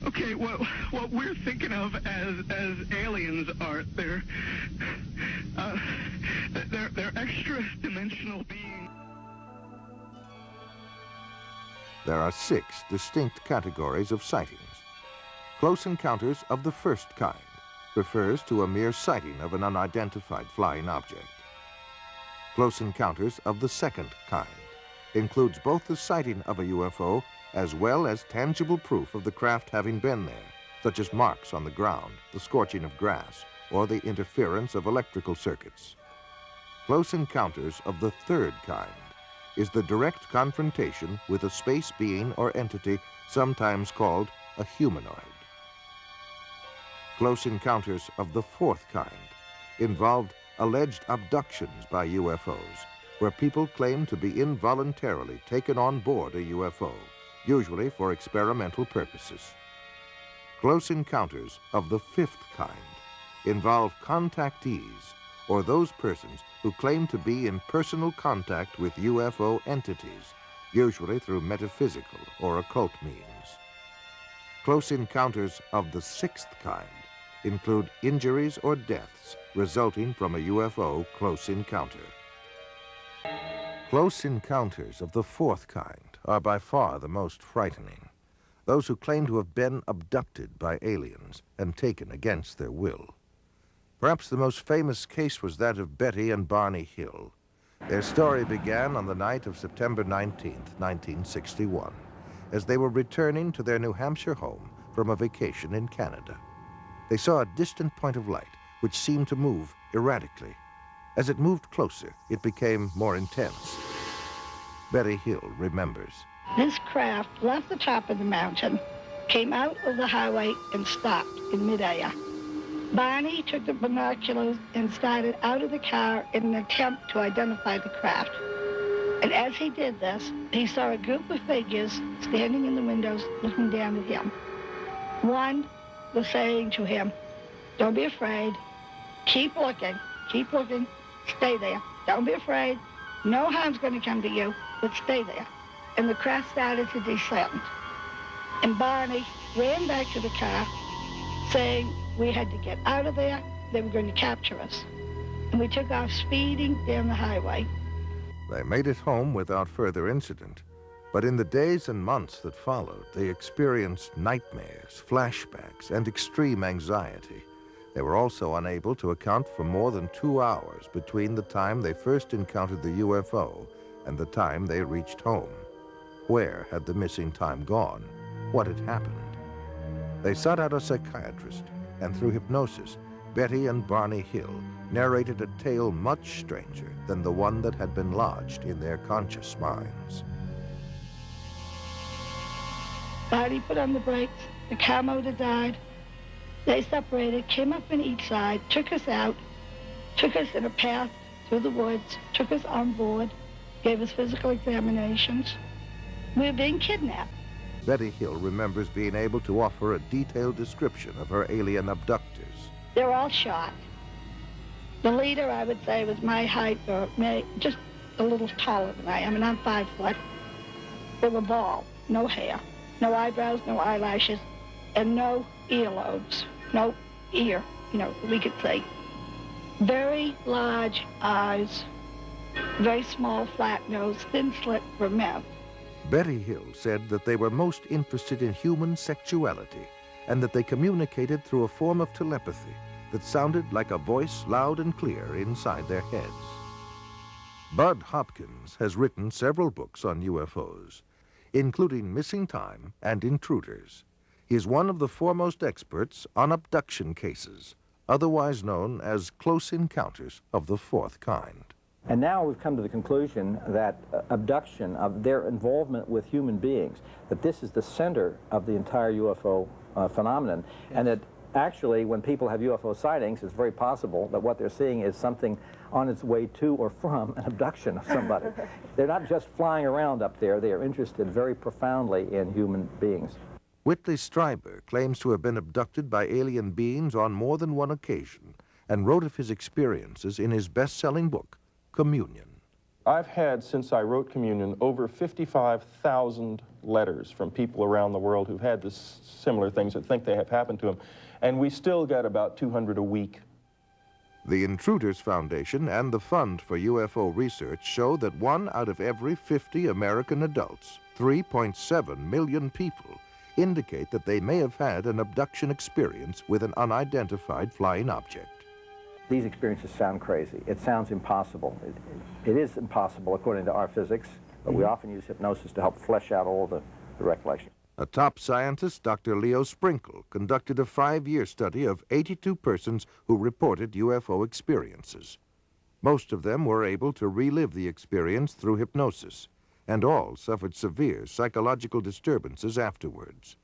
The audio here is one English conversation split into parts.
Okay, well, what we're thinking of as aliens are they're extra-dimensional beings. There are 6 distinct categories of sightings. Close encounters of the first kind refers to a mere sighting of an unidentified flying object. Close encounters of the second kind includes both the sighting of a UFO as well as tangible proof of the craft having been there, such as marks on the ground, the scorching of grass, or the interference of electrical circuits. Close encounters of the third kind is the direct confrontation with a space being or entity sometimes called a humanoid. Close encounters of the fourth kind involved alleged abductions by UFOs, where people claim to be involuntarily taken on board a UFO, usually for experimental purposes. Close encounters of the fifth kind involve contactees, or those persons who claim to be in personal contact with UFO entities, usually through metaphysical or occult means. Close encounters of the sixth kind include injuries or deaths resulting from a UFO close encounter. Close encounters of the fourth kind are by far the most frightening. Those who claim to have been abducted by aliens and taken against their will. Perhaps the most famous case was that of Betty and Barney Hill. Their story began on the night of September 19th, 1961, as they were returning to their New Hampshire home from a vacation in Canada. They saw a distant point of light which seemed to move erratically. As it moved closer, it became more intense. Betty Hill remembers. This craft left the top of the mountain, came out of the highway, and stopped in midair. Barney took the binoculars and started out of the car in an attempt to identify the craft. And as he did this, he saw a group of figures standing in the windows looking down at him. One was saying to him, "Don't be afraid, keep looking, stay there. Don't be afraid, no harm's going to come to you, but stay there." And the craft started to descend. And Barney ran back to the car, saying we had to get out of there, they were going to capture us. And we took off speeding down the highway. They made it home without further incident, but in the days and months that followed, they experienced nightmares, flashbacks, and extreme anxiety. They were also unable to account for more than 2 hours between the time they first encountered the UFO and the time they reached home. Where had the missing time gone? What had happened? They sought out a psychiatrist, and through hypnosis, Betty and Barney Hill narrated a tale much stranger than the one that had been lodged in their conscious minds. Barney put on the brakes, the car motor died. They separated, came up on each side, took us out, took us in a path through the woods, took us on board, gave us physical examinations. We were being kidnapped. Betty Hill remembers being able to offer a detailed description of her alien abductors. They were all shot. The leader, I would say, was my height, or just a little taller than I am, and I'm 5 foot. They were bald, no hair, no eyebrows, no eyelashes, and no earlobes, no ear, we could say. Very large eyes, very small, flat nose, thin slit for men. Betty Hill said that they were most interested in human sexuality and that they communicated through a form of telepathy that sounded like a voice loud and clear inside their heads. Bud Hopkins has written several books on UFOs, including Missing Time and Intruders. He is one of the foremost experts on abduction cases, otherwise known as close encounters of the fourth kind. And now we've come to the conclusion that abduction, of their involvement with human beings, that this is the center of the entire UFO phenomenon, yes. And that actually when people have UFO sightings, it's very possible that what they're seeing is something on its way to or from an abduction of somebody. They're not just flying around up there, they are interested very profoundly in human beings. Whitley Strieber claims to have been abducted by alien beings on more than one occasion and wrote of his experiences in his best-selling book, Communion. I've had, since I wrote Communion, over 55,000 letters from people around the world who've had this similar things that think they have happened to them, and we still get about 200 a week. The Intruders Foundation and the Fund for UFO Research show that 1 out of every 50 American adults, 3.7 million people, indicate that they may have had an abduction experience with an unidentified flying object. These experiences sound crazy. It sounds impossible. It is impossible according to our physics, but we often use hypnosis to help flesh out all the recollection. A top scientist, Dr. Leo Sprinkle, conducted a 5-year study of 82 persons who reported UFO experiences. Most of them were able to relive the experience through hypnosis, and all suffered severe psychological disturbances afterwards.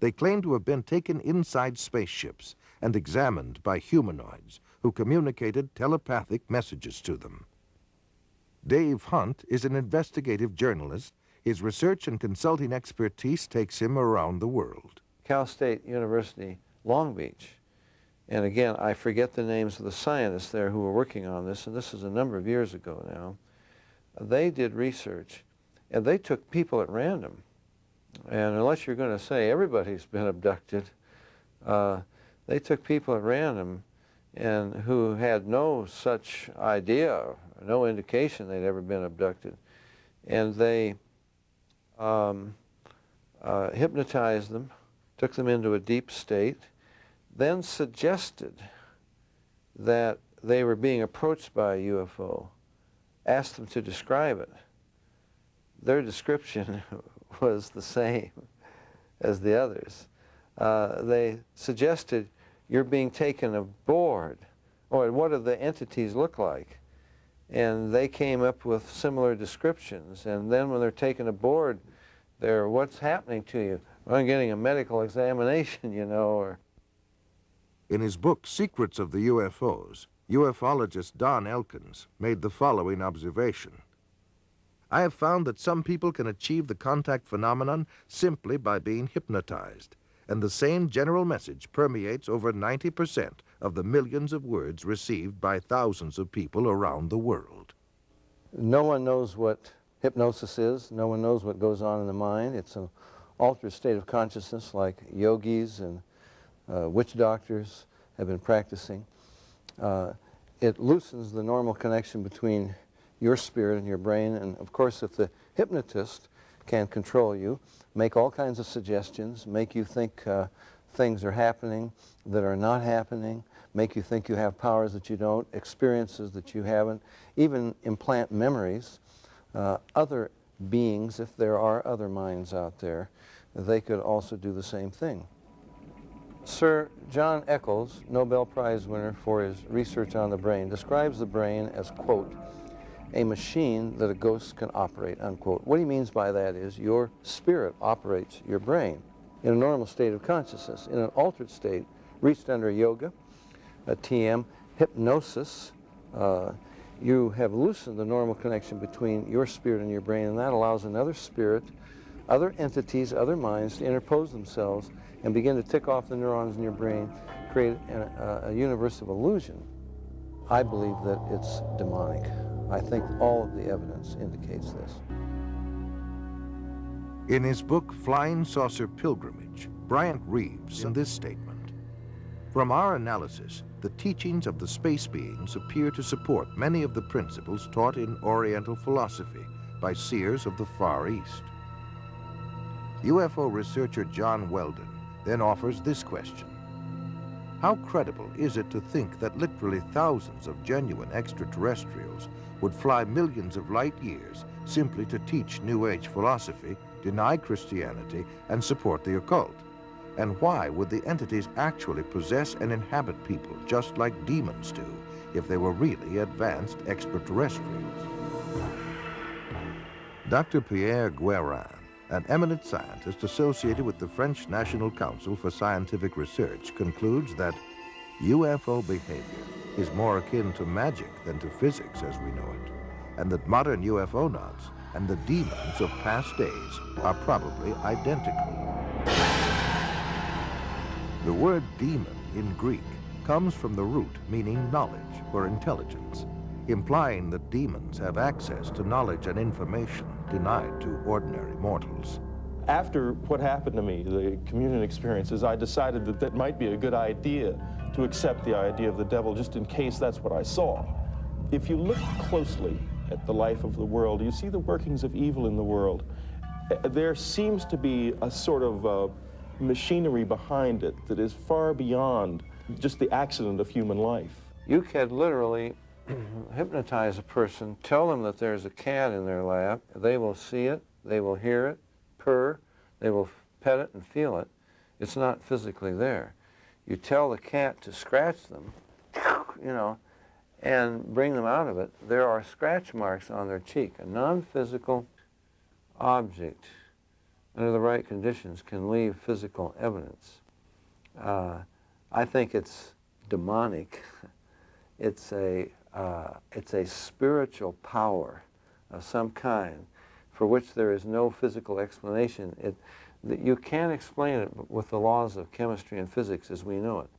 They claimed to have been taken inside spaceships and examined by humanoids who communicated telepathic messages to them. Dave Hunt is an investigative journalist. His research and consulting expertise takes him around the world. Cal State University, Long Beach. And again, I forget the names of the scientists there who were working on this, and this is a number of years ago now. They did research, and they took people at random. And unless you're going to say everybody's been abducted, they took people at random and who had no such idea, no indication they'd ever been abducted. And they hypnotized them, took them into a deep state, then suggested that they were being approached by a UFO, asked them to describe it. Their description was the same as the others. They suggested, you're being taken aboard, or what do the entities look like? And they came up with similar descriptions. And then when they're taken aboard, they're, what's happening to you? I'm getting a medical examination, you know, or... In his book, Secrets of the UFOs, ufologist Don Elkins made the following observation. I have found that some people can achieve the contact phenomenon simply by being hypnotized, and the same general message permeates over 90% of the millions of words received by thousands of people around the world. No one knows what hypnosis is. No one knows what goes on in the mind. It's an altered state of consciousness like yogis and witch doctors have been practicing. It loosens the normal connection between your spirit and your brain, and of course if the hypnotist can control you, make all kinds of suggestions, make you think things are happening that are not happening, make you think you have powers that you don't, experiences that you haven't, even implant memories. Other beings, if there are other minds out there, they could also do the same thing. Sir John Eccles, Nobel Prize winner for his research on the brain, describes the brain as, quote, a machine that a ghost can operate, unquote. What he means by that is your spirit operates your brain in a normal state of consciousness. In an altered state, reached under yoga, a TM, hypnosis, you have loosened the normal connection between your spirit and your brain, and that allows another spirit, other entities, other minds to interpose themselves and begin to tick off the neurons in your brain, create a universe of illusion. I believe that it's demonic. I think all of the evidence indicates this. In his book, Flying Saucer Pilgrimage, Bryant Reeves in this statement. From our analysis, the teachings of the space beings appear to support many of the principles taught in Oriental philosophy by seers of the Far East. UFO researcher John Weldon then offers this question. How credible is it to think that literally thousands of genuine extraterrestrials would fly millions of light years simply to teach New Age philosophy, deny Christianity, and support the occult? And why would the entities actually possess and inhabit people just like demons do if they were really advanced extraterrestrials? Dr. Pierre Guérin, an eminent scientist associated with the French National Council for Scientific Research, concludes that UFO behavior is more akin to magic than to physics as we know it, and that modern UFOnauts and the demons of past days are probably identical. The word demon in Greek comes from the root meaning knowledge or intelligence, implying that demons have access to knowledge and information denied to ordinary mortals. After what happened to me, the communion experiences, I decided that that might be a good idea to accept the idea of the devil just in case that's what I saw. If you look closely at the life of the world, you see the workings of evil in the world. There seems to be a sort of machinery behind it that is far beyond just the accident of human life. You can literally hypnotize a person, tell them that there's a cat in their lap, they will see it, they will hear it, purr, they will pet it and feel it. It's not physically there. You tell the cat to scratch them, you know, and bring them out of it. There are scratch marks on their cheek. A non-physical object, under the right conditions, can leave physical evidence. I think it's demonic. It's a spiritual power of some kind for which there is no physical explanation. You can't explain it with the laws of chemistry and physics as we know it.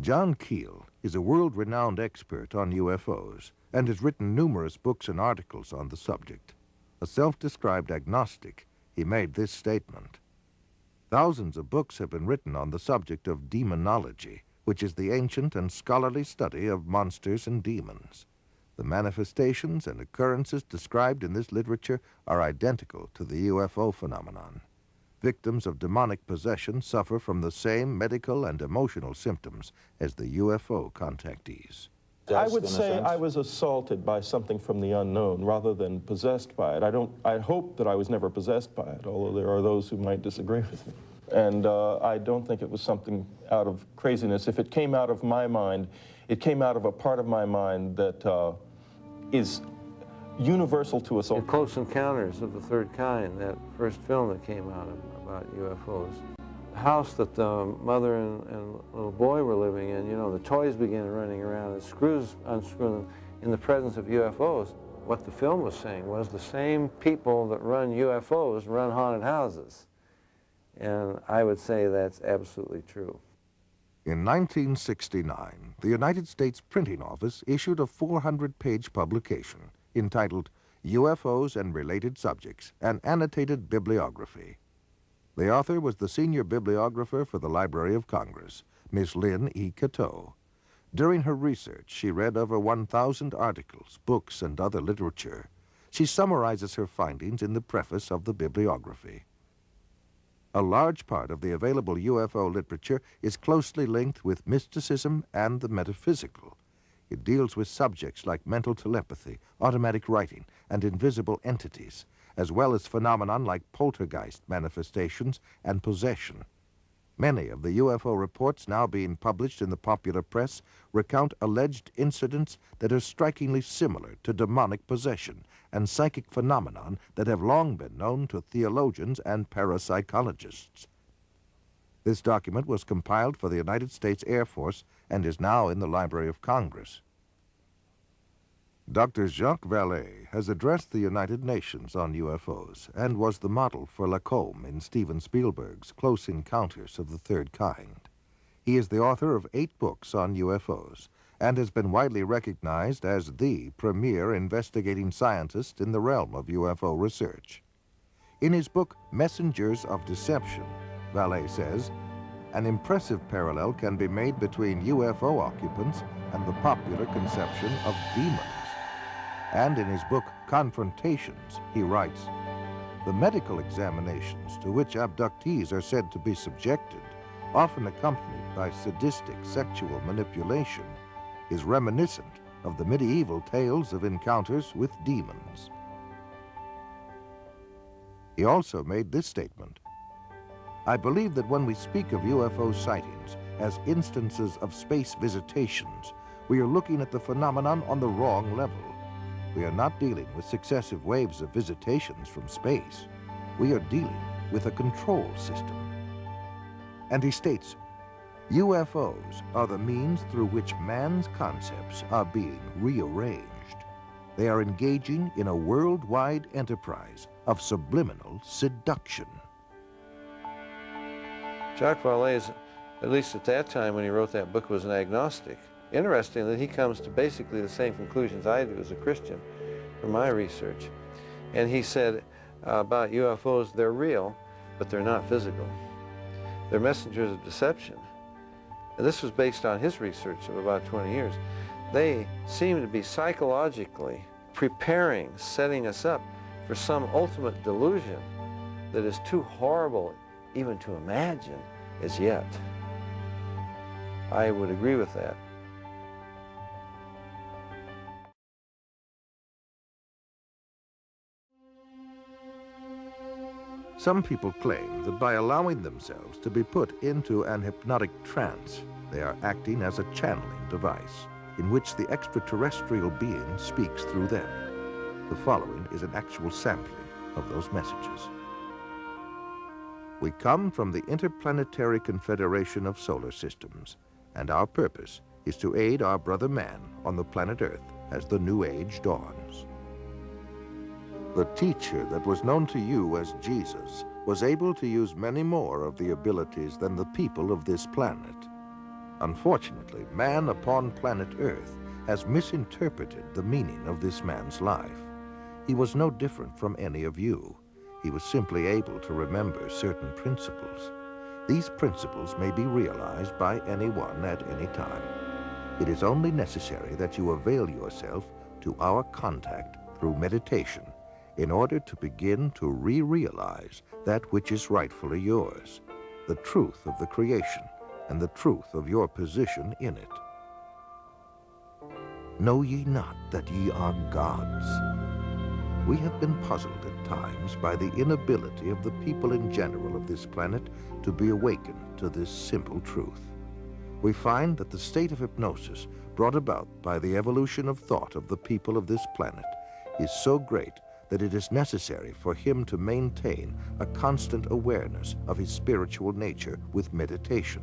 John Keel is a world-renowned expert on UFOs and has written numerous books and articles on the subject. A self-described agnostic, he made this statement: "Thousands of books have been written on the subject of demonology, which is the ancient and scholarly study of monsters and demons. The manifestations and occurrences described in this literature are identical to the UFO phenomenon. Victims of demonic possession suffer from the same medical and emotional symptoms as the UFO contactees." I would say I was assaulted by something from the unknown rather than possessed by it. I hope that I was never possessed by it, although there are those who might disagree with me. And I don't think it was something out of craziness. If it came out of my mind, it came out of a part of my mind that is universal to us all. Close Encounters of the Third Kind, that first film that came out about UFOs. The house that the mother and little boy were living in, you know, the toys began running around and screws unscrewing in the presence of UFOs. What the film was saying was the same people that run UFOs run haunted houses. And I would say that's absolutely true. In 1969, the United States Printing Office issued a 400-page publication entitled UFOs and Related Subjects, an Annotated Bibliography. The author was the senior bibliographer for the Library of Congress, Miss Lynn E. Cateau. During her research, she read over 1,000 articles, books, and other literature. She summarizes her findings in the preface of the bibliography. A large part of the available UFO literature is closely linked with mysticism and the metaphysical. It deals with subjects like mental telepathy, automatic writing, and invisible entities, as well as phenomenon like poltergeist manifestations and possession. Many of the UFO reports now being published in the popular press recount alleged incidents that are strikingly similar to demonic possession and psychic phenomenon that have long been known to theologians and parapsychologists. This document was compiled for the United States Air Force and is now in the Library of Congress. Dr. Jacques Vallée has addressed the United Nations on UFOs and was the model for Lacombe in Steven Spielberg's Close Encounters of the Third Kind. He is the author of 8 books on UFOs and has been widely recognized as the premier investigating scientist in the realm of UFO research. In his book, Messengers of Deception, Vallée says, an impressive parallel can be made between UFO occupants and the popular conception of demons. And in his book, Confrontations, he writes, the medical examinations to which abductees are said to be subjected, often accompanied by sadistic sexual manipulation, is reminiscent of the medieval tales of encounters with demons. He also made this statement: I believe that when we speak of UFO sightings as instances of space visitations, we are looking at the phenomenon on the wrong level. We are not dealing with successive waves of visitations from space. We are dealing with a control system. And he states, UFOs are the means through which man's concepts are being rearranged. They are engaging in a worldwide enterprise of subliminal seduction. Jacques Vallée, at least at that time when he wrote that book, was an agnostic. interesting that he comes to basically the same conclusions I do as a Christian from my research. And he said about UFOs, they're real, but they're not physical. They're messengers of deception. And this was based on his research of about 20 years. They seem to be psychologically preparing, setting us up for some ultimate delusion that is too horrible even to imagine as yet. I would agree with that. Some people claim that by allowing themselves to be put into an hypnotic trance, they are acting as a channeling device in which the extraterrestrial being speaks through them. The following is an actual sampling of those messages. We come from the Interplanetary Confederation of Solar Systems, and our purpose is to aid our brother man on the planet Earth as the New Age dawns. The teacher that was known to you as Jesus was able to use many more of the abilities than the people of this planet. Unfortunately, man upon planet Earth has misinterpreted the meaning of this man's life. He was no different from any of you. He was simply able to remember certain principles. These principles may be realized by anyone at any time. It is only necessary that you avail yourself to our contact through meditation in order to begin to re-realize that which is rightfully yours, the truth of the creation and the truth of your position in it. Know ye not that ye are gods? We have been puzzled at times by the inability of the people in general of this planet to be awakened to this simple truth. We find that the state of hypnosis brought about by the evolution of thought of the people of this planet is so great that it is necessary for him to maintain a constant awareness of his spiritual nature with meditation.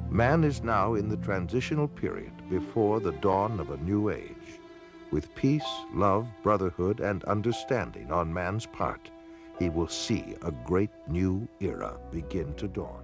Man is now in the transitional period before the dawn of a new age. With peace, love, brotherhood, and understanding on man's part, he will see a great new era begin to dawn.